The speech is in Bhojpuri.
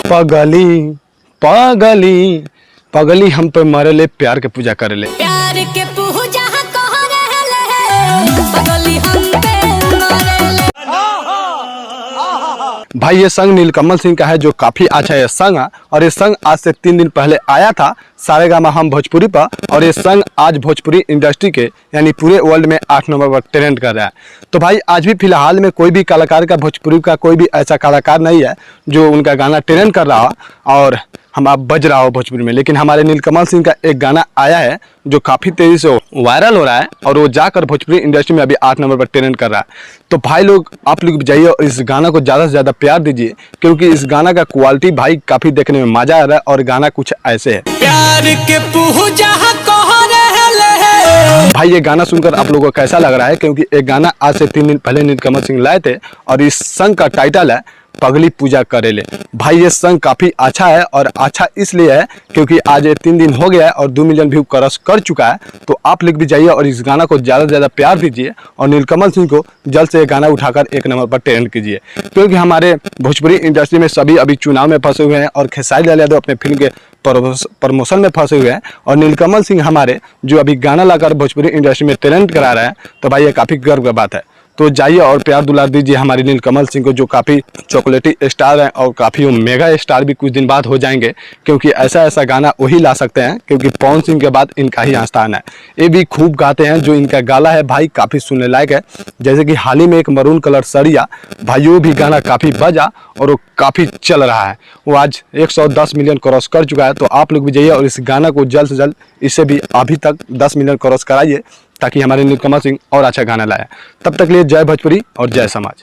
पगली पगली पगली हम पे मरेले प्यार के पूजा करेले। प्यार के पूजा कह रहले पगली हम पे मरेले। भाई ये संग नीलकमल सिंह का है जो काफी अच्छा है संग है। और ये संग आज से 3 दिन पहले आया था सारेगामा हम भोजपुरी पर। और ये संग आज भोजपुरी इंडस्ट्री के यानी पूरे वर्ल्ड में 8 नंबर पर ट्रेंड कर रहा है। तो भाई आज भी फिलहाल में कोई भी कलाकार का भोजपुरी का कोई भी ऐसा कलाकार नहीं है जो उनका गाना ट्रेंड कर रहा और हम आप बज रहा हो भोजपुरी में। लेकिन हमारे नीलकमल सिंह का एक गाना आया है जो काफ़ी तेज़ी से वायरल हो रहा है और वो जाकर भोजपुरी इंडस्ट्री में अभी 8 नंबर पर ट्रेंड कर रहा है। तो भाई लोग आप लोग जाइए और इस गाना को ज़्यादा से ज़्यादा प्यार दीजिए क्योंकि इस गाना का क्वालिटी भाई काफ़ी देखने में मज़ा आ रहा है। और गाना कुछ ऐसे है, प्यार के पूजा कह रहले। भाई ये गाना सुनकर आप लोगों को कैसा लग रहा है? क्योंकि एक गाना आज से 3 दिन पहले नीलकमल सिंह लाए थे और इस संग का टाइटल है पगली पूजा करेले। भाई ये संग काफ़ी अच्छा है और अच्छा इसलिए है क्योंकि आज ये 3 दिन हो गया है और 2 मिलियन व्यू क्रॉस कर चुका है। तो आप लोग भी जाइए और इस गाना को ज़्यादा से ज़्यादा प्यार दीजिए और नीलकमल सिंह को जल्द से ये गाना उठाकर 1 नंबर पर ट्रेंड कीजिए। क्योंकि हमारे भोजपुरी इंडस्ट्री में सभी अभी चुनाव में फंसे हुए हैं और खेसारी लाल यादव अपने फिल्म के प्रमोशन में फंसे हुए हैं और नीलकमल सिंह हमारे जो अभी गाना लाकर भोजपुरी इंडस्ट्री में ट्रेंड करा रहा है। तो भाई ये काफ़ी गर्व की बात है। तो जाइए और प्यार दुलार दीजिए हमारे नीलकमल सिंह को जो काफ़ी चॉकलेटी स्टार हैं और काफ़ी वो मेगा स्टार भी कुछ दिन बाद हो जाएंगे क्योंकि ऐसा ऐसा गाना वही ला सकते हैं क्योंकि पवन सिंह के बाद इनका ही आस्थान है। ये भी खूब गाते हैं, जो इनका गाला है भाई काफ़ी सुनने लायक है। जैसे कि हाल ही में एक मरून कलर सरिया भाई वो भी गाना काफ़ी बजा और वो काफ़ी चल रहा है। वो आज 110 मिलियन क्रॉस कर चुका है। तो आप लोग भी जाइए और इस गाना को जल्द से जल्द इससे भी अभी तक 10 मिलियन क्रॉस कराइए ताकि हमारे नीलकमल सिंह और अच्छा गाना लाए। तब तक लिए जय भोजपुरी और जय समाज।